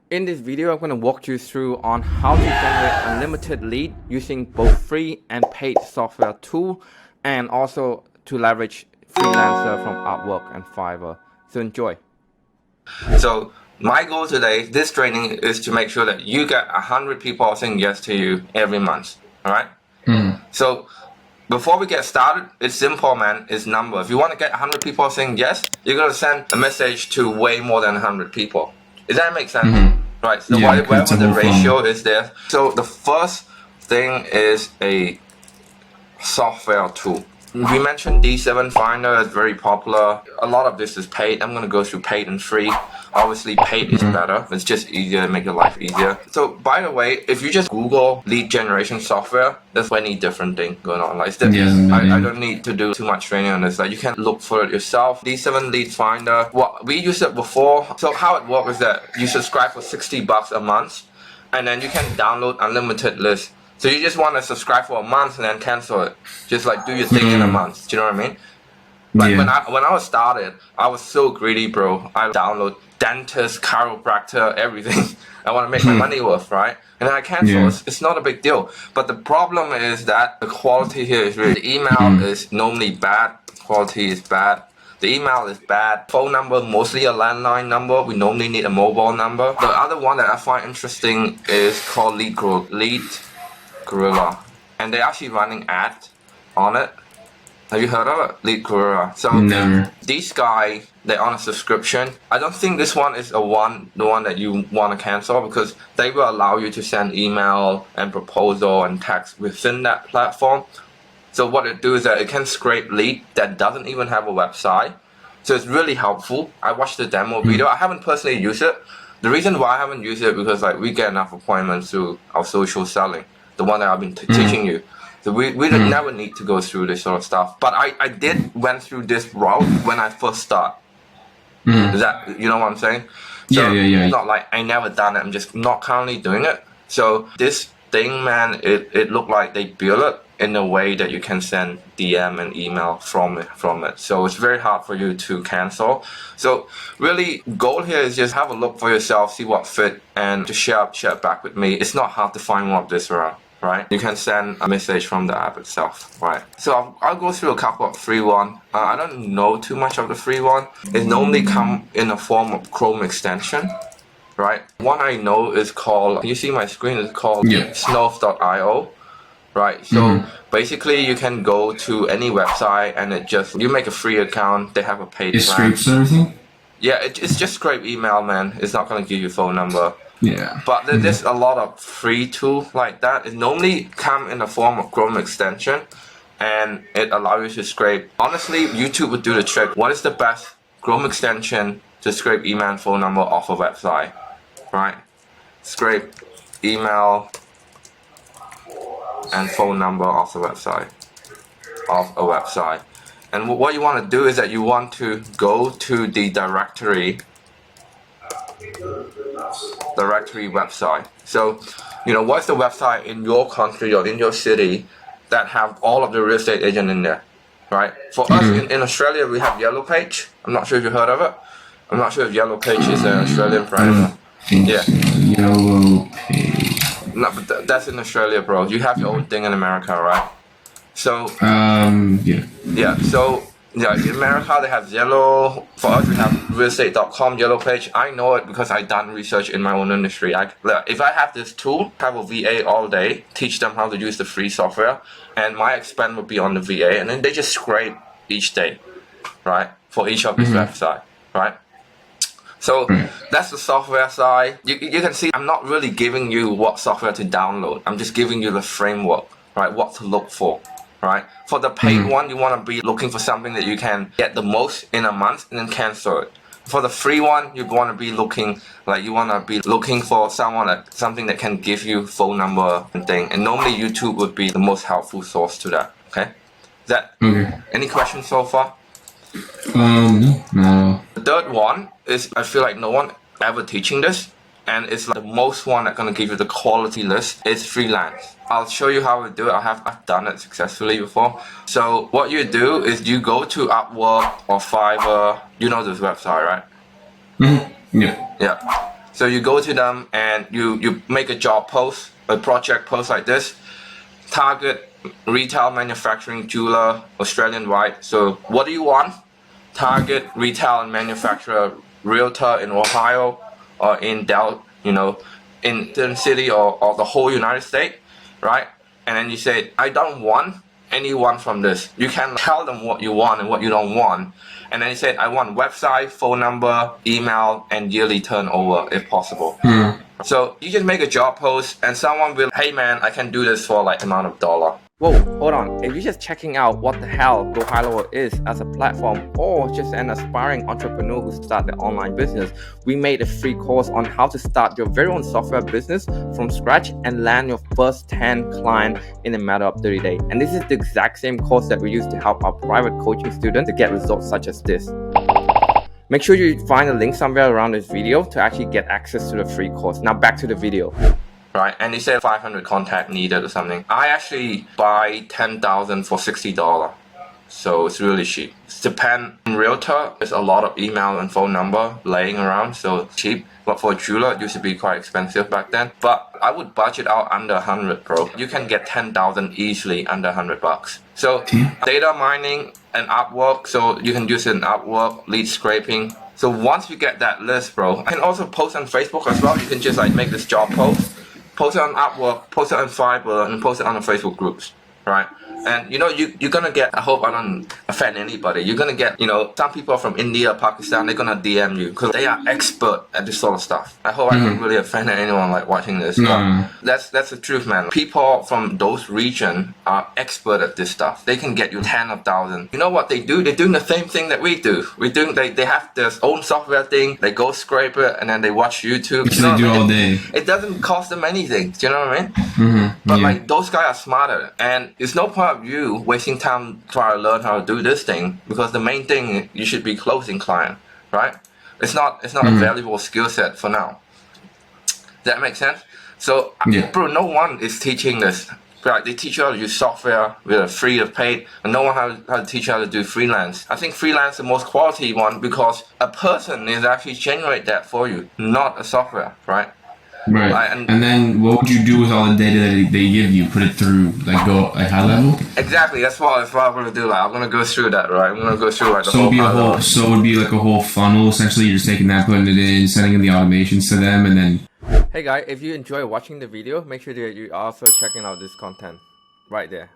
In this video, I'm going to walk you through on how to generate unlimited lead using both free and paid software tool, and also to leverage freelancer from Upwork and Fiverr. So enjoy. So my goal today, this training, is to make sure that you get 100 people saying yes to you every month. All right. So before we get started, it's simple, man. It's number. If you want to get 100 people saying yes, you're going to send a message to way more than 100 people. Does that make sense? Right. So whatever the ratio is there. So the first thing is a software tool. We mentioned D7 Finder is very popular. A lot of this is paid. I'm going to go through paid and free. Obviously, paid is better. It's just easier to make your life easier. So, by the way, if you just Google lead generation software, there's many different things going on. Like, I don't need to do too much training on this. Like, you can look for it yourself. D7 Lead Finder. Well, we used it before. So, how it works is that you subscribe for $60 a month, and then you can download unlimited lists. So you just want to subscribe for a month and then cancel it. Just like do your thing in a month. Do you know what I mean? Like when I was started, I was so greedy, bro. I download dentist, chiropractor, everything. I want to make my money worth, right? And then I cancel. It's not a big deal. But the problem is that the quality here is really, the email is normally bad. The quality is bad. The email is bad. Phone number, mostly a landline number. We normally need a mobile number. The other one that I find interesting is called Lead Gorilla, and they're actually running ads on it. Have you heard of it? Lead Gorilla. So these guys, they're on a subscription. I don't think this one is the one that you want to cancel, because they will allow you to send email and proposal and text within that platform. So what it do is that it can scrape lead that doesn't even have a website. So it's really helpful. I watched the demo video. I haven't personally used it. The reason why I haven't used it because like we get enough appointments through our social selling. The one that I've been teaching you. So we never need to go through this sort of stuff. But I did went through this route when I first start. Is that, you know what I'm saying? So it's not like I never done it. I'm just not currently doing it. So this thing, man, it looked like they built it in a way that you can send DM and email from it. So it's very hard for you to cancel. So really, goal here is just have a look for yourself, see what fit, and to share it back with me. It's not hard to find one of this around. Right, you can send a message from the app itself. Right, so I'll go through a couple of free one. I don't know too much of the free one. It normally come in a form of Chrome extension. Right, one I know is called, can you see my screen? It's called Snapshots.io. Right, so basically you can go to any website and you make a free account. They have a paid plan. It scrapes everything? Yeah, it's just scrape email, man. It's not gonna give you phone number. Yeah. But there's a lot of free tools like that. It normally come in the form of Chrome extension, and it allows you to scrape. Honestly, YouTube would do the trick. What is the best Chrome extension to scrape email and phone number off a website? Right? Scrape email and phone number off a website. And what you want to do is that you want to go to the directory website. So, you know, what's the website in your country or in your city that have all of the real estate agent in there, right? For us in Australia, we have Yellow Page. I'm not sure if you heard of it. I'm not sure if Yellow Page is an Australian brand. Yeah. Yellow Page. No, but that's in Australia, bro. You have your own thing in America, right? So, yeah. So, yeah, in America they have Yellow. For us, we have realestate.com, Yellow Page. I know it because I done research in my own industry. If I have this tool, have a VA all day, teach them how to use the free software, and my expense would be on the VA, and then they just scrape each day, right, for each of these websites, right? So that's the software side. You can see I'm not really giving you what software to download. I'm just giving you the framework, right, what to look for. Right? For the paid one, you want to be looking for something that you can get the most in a month and then cancel it. For the free one, you want to be looking for something that can give you phone number and thing. And normally YouTube would be the most helpful source to that. Okay? Is that any questions so far? No. The third one is, I feel like no one ever teaching this, and it's like the most one that's gonna give you the quality list is freelance. I'll show you how we do it. I've done it successfully before. So what you do is you go to Upwork or Fiverr. You know this website, right? Yeah. Yeah. So you go to them and you make a job post, a project post like this, target retail, manufacturing, jeweler, Australian wide. So what do you want? Target retail and manufacturer, realtor in Ohio or in in the city or the whole United States, right? And then you say, I don't want anyone from this. You can tell them what you want and what you don't want. And then you said, I want website, phone number, email, and yearly turnover if possible. So you just make a job post and someone will, hey man, I can do this for like amount of dollar. Whoa, hold on. If you're just checking out what the hell GoHighlevel is as a platform or just an aspiring entrepreneur who started their online business, we made a free course on how to start your very own software business from scratch and land your first 10 clients in a matter of 30 days. And this is the exact same course that we use to help our private coaching students to get results such as this. Make sure you find a link somewhere around this video to actually get access to the free course. Now back to the video. Right, and they said 500 contact needed or something. I actually buy 10,000 for $60. So it's really cheap. Japan realtor, there's a lot of email and phone number laying around, so cheap. But for a jeweler, it used to be quite expensive back then. But I would budget out under 100, bro. You can get 10,000 easily under $100. So data mining and Upwork, so you can use it in Upwork, lead scraping. So once you get that list, bro, you can also post on Facebook as well. You can just like make this job post it on Upwork, post it on Fiverr, and post it on the Facebook groups, right? And you're gonna get, I hope I don't offend anybody, you're gonna get, some people from India, Pakistan, they're gonna DM you because they are expert at this sort of stuff. I hope I don't really offend anyone like watching this, but that's the truth, man. People from those regions are expert at this stuff. They can get you 10 of thousands. You know what they do? They're doing the same thing that we do. They have their own software thing, they go scrape it, and then they watch YouTube. Which they do all day. It doesn't cost them anything, do you know what I mean? But like, those guys are smarter, and it's no point of you wasting time trying to learn how to do this thing, because the main thing, you should be closing client, right? It's not a valuable skill set for now. Does that make sense? So bro, no one is teaching this. Right, they teach you how to use software, whether free or paid, and no one how to teach you how to do freelance. I think freelance is the most quality one because a person is actually generate that for you, not a software, right? Right. And then what would you do with all the data that they give you? Put it through Highlevel? Exactly. That's what I'm gonna do. Like, I'm gonna go through that, right? I'm gonna go through like the so it would be like a whole funnel. Essentially, you're just taking that, putting it in, sending in the automations to them, and then. Hey guys, if you enjoy watching the video, make sure that you also checking out this content right there.